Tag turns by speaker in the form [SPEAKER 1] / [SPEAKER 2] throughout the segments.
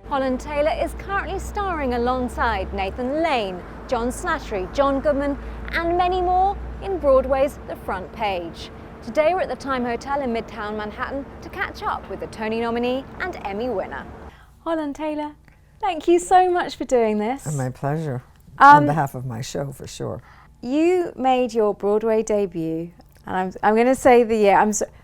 [SPEAKER 1] Holland Taylor is currently starring alongside Nathan Lane, John Slattery, John Goodman and many more in Broadway's The Front Page. Today we're at the Time Hotel in Midtown Manhattan to catch up with the Tony nominee and Emmy winner. Holland Taylor, thank you so much for doing this.
[SPEAKER 2] My pleasure, on behalf of my show for sure.
[SPEAKER 1] You made your Broadway debut, and I'm going to say the year,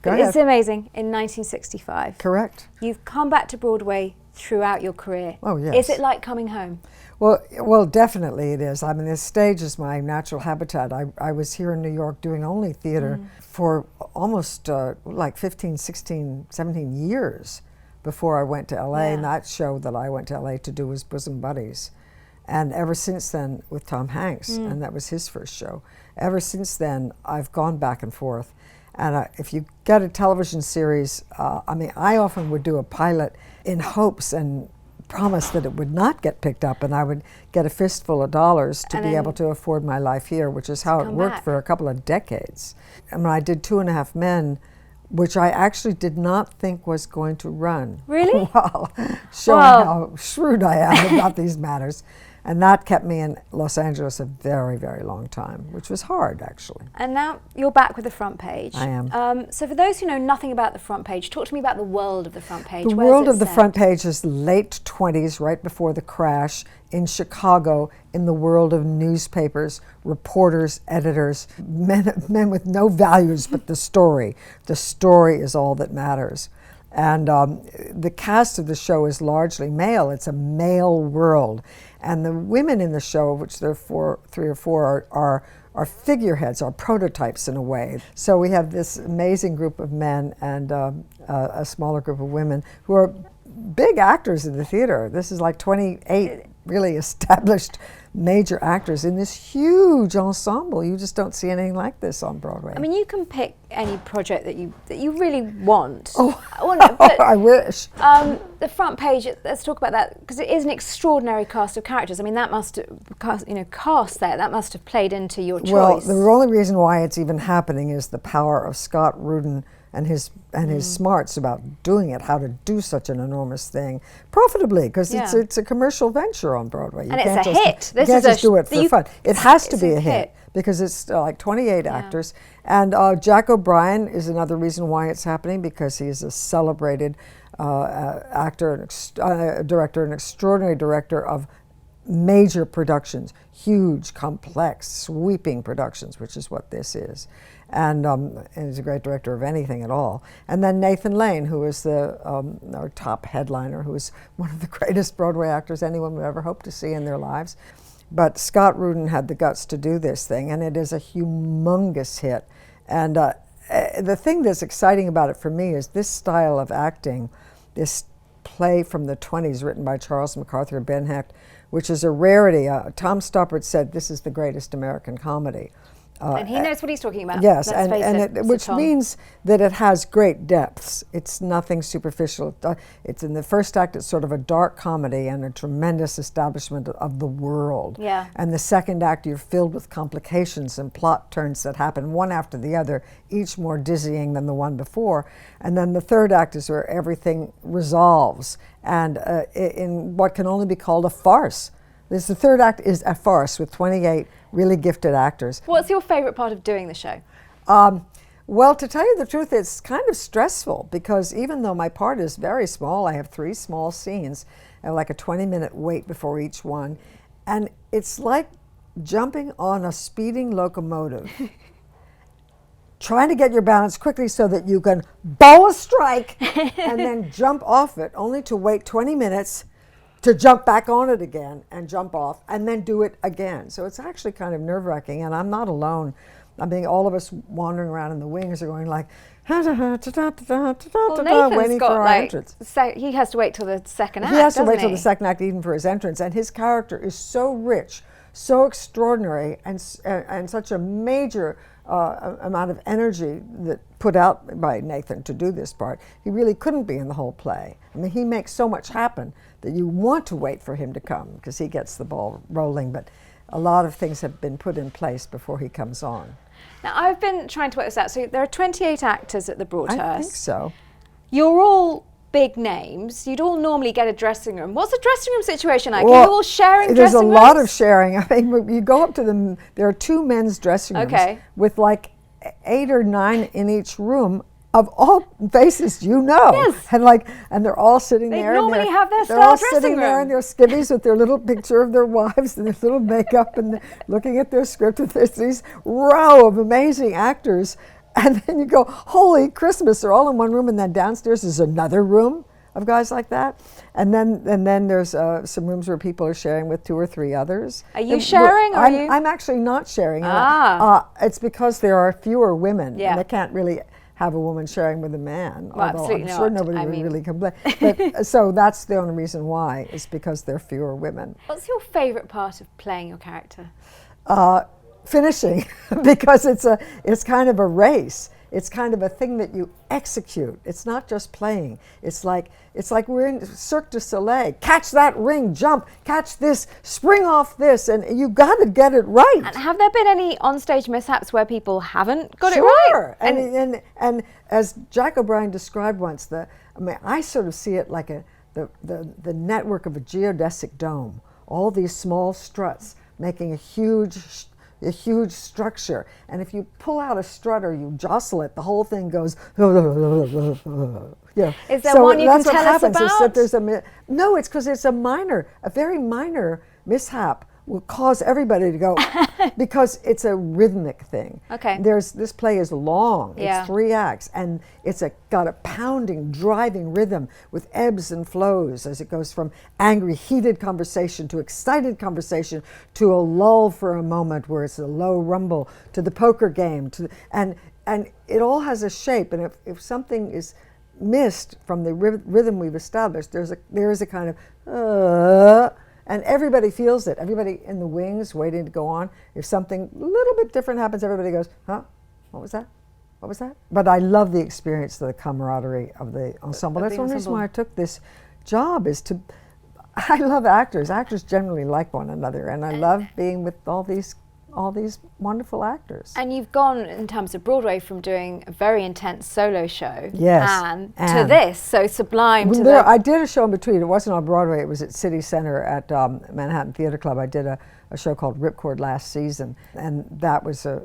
[SPEAKER 1] it's amazing, in 1965.
[SPEAKER 2] Correct.
[SPEAKER 1] You've come back to Broadway throughout your career.
[SPEAKER 2] Oh, yes.
[SPEAKER 1] Is it like coming home?
[SPEAKER 2] Well, definitely it is. I mean, this stage is my natural habitat. I was here in New York doing only theater for almost like 15, 16, 17 years before I went to LA, and that show that I went to LA to do was Bosom Buddies. And ever since then, with Tom Hanks, and that was his first show, ever since then, I've gone back and forth. And if you get a television series, I mean, I often would do a pilot in hopes and promise that it would not get picked up and I would get a fistful of dollars to be able to afford my life here, which is how it worked for a couple of decades. I mean, I did 2.5 Men, which I actually did not think was going to run.
[SPEAKER 1] Really?
[SPEAKER 2] Well, showing how shrewd I am about these matters. And that kept me in Los Angeles a very, very long time, which was hard, actually.
[SPEAKER 1] And now you're back with The Front Page.
[SPEAKER 2] I am.
[SPEAKER 1] So for those who know nothing about The Front Page, talk to me about the world of The Front Page.
[SPEAKER 2] The world of The Front Page is late 20s, right before the crash, in Chicago, in the world of newspapers, reporters, editors, men with no values but the story. The story is all that matters. And the cast of the show is largely male. It's a male world. And the women in the show, of which there are 3 or 4, are figureheads, are prototypes in a way. So we have this amazing group of men and a smaller group of women who are big actors in the theater. This is like 28 really established major actors in this huge ensemble. You just don't see anything like this on Broadway.
[SPEAKER 1] I mean, you can pick any project that you really want.
[SPEAKER 2] I wish.
[SPEAKER 1] The Front Page, let's talk about that, because it is an extraordinary cast of characters. I mean, that must have, cast there, that must have played into your choice.
[SPEAKER 2] Well, the only reason why it's even happening is the power of Scott Rudin and his smarts about doing it, how to do such an enormous thing profitably, because it's a commercial venture on Broadway.
[SPEAKER 1] You can't it's a hit.
[SPEAKER 2] You can't just do it for fun. It has to be a hit because it's like 28 actors. And Jack O'Brien is another reason why it's happening, because he's a celebrated actor and director, an extraordinary director of major productions, huge, complex, sweeping productions, which is what this is. And he's a great director of anything at all. And then Nathan Lane, who is our top headliner, who is one of the greatest Broadway actors anyone would ever hope to see in their lives. But Scott Rudin had the guts to do this thing, and it is a humongous hit. And the thing that's exciting about it for me is this style of acting, this play from the 20s written by Charles MacArthur Ben Hecht, which is a rarity. Tom Stoppard said this is the greatest American comedy.
[SPEAKER 1] And he knows what he's talking about.
[SPEAKER 2] Yes, which means that it has great depths. It's nothing superficial. It's in the first act, it's sort of a dark comedy and a tremendous establishment of the world.
[SPEAKER 1] Yeah.
[SPEAKER 2] And the second act, you're filled with complications and plot turns that happen one after the other, each more dizzying than the one before. And then the third act is where everything resolves, and in what can only be called a farce. The third act is a farce with 28 really gifted actors.
[SPEAKER 1] What's your favorite part of doing the show?
[SPEAKER 2] Well, to tell you the truth, it's kind of stressful, because even though my part is very small, I have 3 small scenes, like a 20-minute wait before each one, and it's like jumping on a speeding locomotive, trying to get your balance quickly so that you can bow a strike and then jump off it, only to wait 20 minutes to jump back on it again and jump off and then do it again. So it's actually kind of nerve-wracking, and I'm not alone. I mean, all of us wandering around in the wings are going like, waiting for our entrance.
[SPEAKER 1] So he has to wait till the second act.
[SPEAKER 2] He has to wait till the second act even for his entrance, and his character is so rich, so extraordinary, and such a major amount of energy that put out by Nathan to do this part. He really couldn't be in the whole play. I mean, he makes so much happen that you want to wait for him to come, because he gets the ball rolling, but a lot of things have been put in place before he comes on.
[SPEAKER 1] Now, I've been trying to work this out. So there are 28 actors at the Broadhurst.
[SPEAKER 2] I think so.
[SPEAKER 1] You're all big names, you'd all normally get a dressing room. What's the dressing room situation like?
[SPEAKER 2] Well,
[SPEAKER 1] Are you all sharing
[SPEAKER 2] there's
[SPEAKER 1] dressing
[SPEAKER 2] a
[SPEAKER 1] rooms?
[SPEAKER 2] lot of sharing. I mean, you go up to them, there are 2 men's dressing rooms with like 8 or 9 in each room of all faces you know.
[SPEAKER 1] Yes.
[SPEAKER 2] And they're all sitting
[SPEAKER 1] They
[SPEAKER 2] there.
[SPEAKER 1] normally have their
[SPEAKER 2] they're
[SPEAKER 1] star
[SPEAKER 2] all
[SPEAKER 1] dressing
[SPEAKER 2] sitting there
[SPEAKER 1] room.
[SPEAKER 2] in their skivvies with their little picture of their wives and their little makeup and looking at their script. And there's these row of amazing actors. And then you go, holy Christmas, they're all in one room, and then downstairs is another room of guys like that. And then there's some rooms where people are sharing with 2 or 3 others.
[SPEAKER 1] Are you sharing? Or
[SPEAKER 2] I'm actually not sharing. It's because there are fewer women, and they can't really have a woman sharing with a man.
[SPEAKER 1] Well,
[SPEAKER 2] although
[SPEAKER 1] absolutely
[SPEAKER 2] I'm sure
[SPEAKER 1] not.
[SPEAKER 2] nobody would really complain. But, so that's the only reason why, is because there are fewer women.
[SPEAKER 1] What's your favourite part of playing your character?
[SPEAKER 2] Finishing, because it's kind of a race. It's kind of a thing that you execute. It's not just playing. It's like we're in Cirque du Soleil. Catch that ring, jump, catch this, spring off this, and you got to get it right.
[SPEAKER 1] And have there been any onstage mishaps where people haven't got it
[SPEAKER 2] Sure.
[SPEAKER 1] right?
[SPEAKER 2] And as Jack O'Brien described once, I sort of see it like the network of a geodesic dome. All these small struts making a huge structure, and if you pull out a strut or you jostle it, the whole thing goes. Yeah.
[SPEAKER 1] Is there one you can tell us about?
[SPEAKER 2] Is that there's no, it's because it's a very minor mishap will cause everybody to go because it's a rhythmic thing.
[SPEAKER 1] Okay.
[SPEAKER 2] This play is long.
[SPEAKER 1] Yeah.
[SPEAKER 2] It's 3 acts, and it's got a pounding, driving rhythm with ebbs and flows as it goes from angry, heated conversation to excited conversation to a lull for a moment where it's a low rumble to the poker game and it all has a shape. And if something is missed from the rhythm we've established, there is a kind of and everybody feels it. Everybody in the wings waiting to go on. If something a little bit different happens, everybody goes, huh? What was that? What was that? But I love the experience, the camaraderie of the ensemble. That's one reason why I took this job, I love actors. Actors generally like one another, and I love being with all these wonderful actors.
[SPEAKER 1] And you've gone, in terms of Broadway, from doing a very intense solo show,
[SPEAKER 2] Anne,
[SPEAKER 1] to this, so sublime.
[SPEAKER 2] I did a show in between. It wasn't on Broadway. It was at City Center at Manhattan Theater Club. I did a show called Ripcord last season, and that was a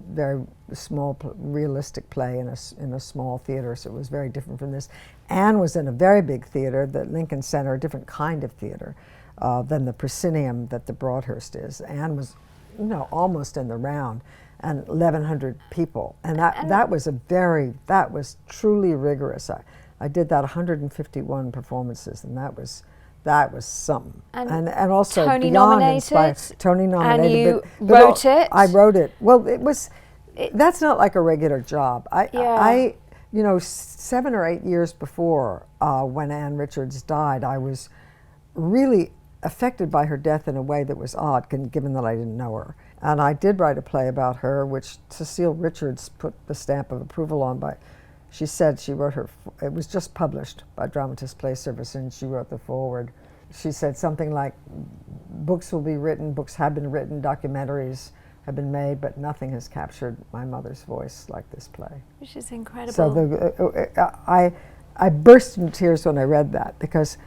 [SPEAKER 2] very small, realistic play in a small theater. So it was very different from this. Anne was in a very big theater, the Lincoln Center, a different kind of theater than the proscenium that the Broadhurst is. Anne was, almost in the round, and 1,100 people, and that was truly rigorous. I did that 151 performances, and that was something. And also
[SPEAKER 1] Tony
[SPEAKER 2] beyond
[SPEAKER 1] nominated.
[SPEAKER 2] Tony nominated.
[SPEAKER 1] And you
[SPEAKER 2] but
[SPEAKER 1] wrote it.
[SPEAKER 2] I wrote it. Well, that's not like a regular job. I 7 or 8 years before when Ann Richards died, I was really affected by her death in a way that was odd, given that I didn't know her. And I did write a play about her, which Cecile Richards put the stamp of approval on. She said she wrote it was just published by Dramatist Play Service, and she wrote the foreword. She said something like, books will be written, books have been written, documentaries have been made, but nothing has captured my mother's voice like this play.
[SPEAKER 1] Which is incredible.
[SPEAKER 2] So I burst into tears when I read that, because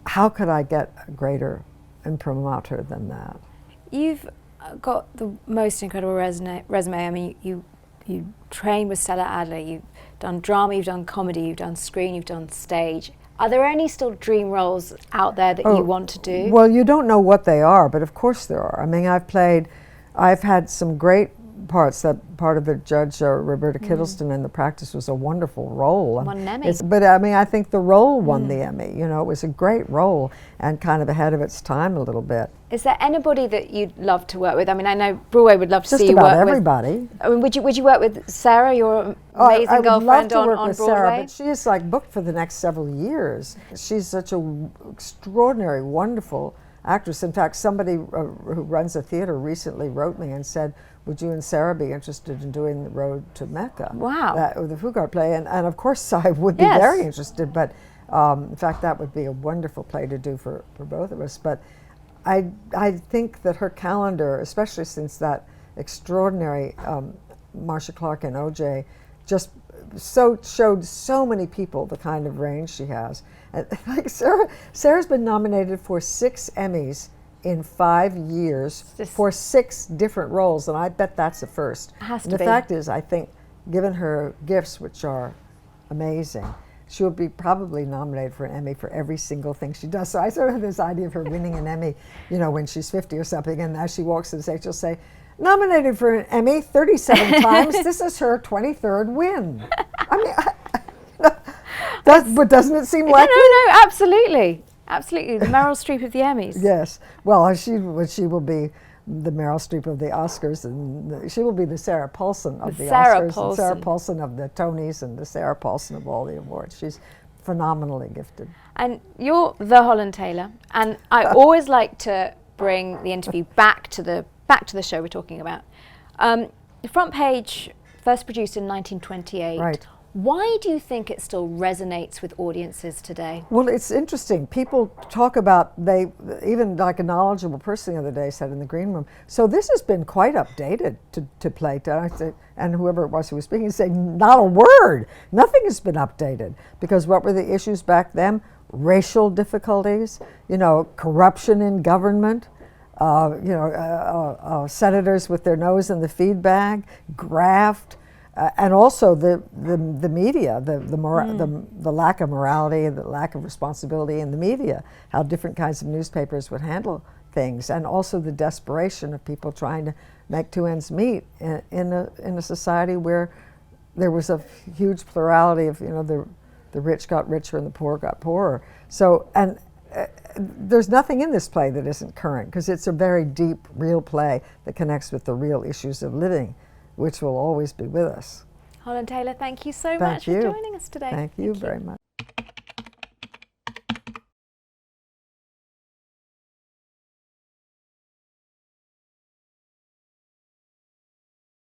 [SPEAKER 2] how could I get a greater imprimatur than that?
[SPEAKER 1] You've got the most incredible resume. I mean, you trained with Stella Adler, you've done drama, you've done comedy, you've done screen, you've done stage. Are there any still dream roles out there that you want to do?
[SPEAKER 2] Well, you don't know what they are, but of course there are. I mean, I've had some great parts. That part of the Judge Roberta Kittleston in The Practice was a wonderful role.
[SPEAKER 1] Won an Emmy.
[SPEAKER 2] But I mean, I think the role won the Emmy. It was a great role and kind of ahead of its time a little bit.
[SPEAKER 1] Is there anybody that you'd love to work with? I mean, I know Broadway would love to
[SPEAKER 2] Just
[SPEAKER 1] see you
[SPEAKER 2] about
[SPEAKER 1] work
[SPEAKER 2] everybody.
[SPEAKER 1] with. I mean, would you work with Sarah, your amazing girlfriend on Broadway?
[SPEAKER 2] I would love to work with Sarah, but she is booked for the next several years. She's such an extraordinary, wonderful actress. In fact, somebody who runs a theater recently wrote me and said, would you and Sarah be interested in doing The Road to Mecca?
[SPEAKER 1] Wow.
[SPEAKER 2] The Fugard play. And of course I would be very interested, but in fact that would be a wonderful play to do for both of us. But I think that her calendar, especially since that extraordinary Marcia Clark and OJ just showed so many people the kind of range she has. And like Sarah's been nominated for 6 Emmys in 5 years for 6 different roles, and I bet that's a first.
[SPEAKER 1] Has to
[SPEAKER 2] be. The
[SPEAKER 1] be.
[SPEAKER 2] fact is, I think, given her gifts, which are amazing, she will be probably nominated for an Emmy for every single thing she does. So I sort of have this idea of her winning an Emmy, when she's 50 or something, and as she walks to the stage, she'll say, "Nominated for an Emmy 37 times. This is her 23rd win." I mean, but doesn't it seem likely?
[SPEAKER 1] No, absolutely. Absolutely, the Meryl Streep of the Emmys.
[SPEAKER 2] Yes. Well, she will be the Meryl Streep of the Oscars, and she will be the Sarah Paulson of the Oscars, and Sarah Paulson of the Tonys, and the Sarah Paulson of all the awards. She's phenomenally gifted. And
[SPEAKER 1] you're the Holland Taylor, and I always like to bring the interview back to the show we're talking about. The Front Page, first produced in 1928.
[SPEAKER 2] Right.
[SPEAKER 1] Why do you think it still resonates with audiences today?
[SPEAKER 2] Well, it's interesting. People talk about, even like a knowledgeable person the other day said in the green room, so this has been quite updated to play. And whoever it was who was speaking said, not a word. Nothing has been updated. Because what were the issues back then? Racial difficulties, corruption in government, senators with their nose in the feed bag, graft, and also the media, the lack of morality, the lack of responsibility in the media, how different kinds of newspapers would handle things, and also the desperation of people trying to make 2 ends meet in a society where there was a huge plurality of the rich got richer and the poor got poorer. So there's nothing in this play that isn't current, because it's a very deep, real play that connects with the real issues of living, which will always be with us.
[SPEAKER 1] Holland Taylor, thank you so much for joining us today.
[SPEAKER 2] Thank you very much.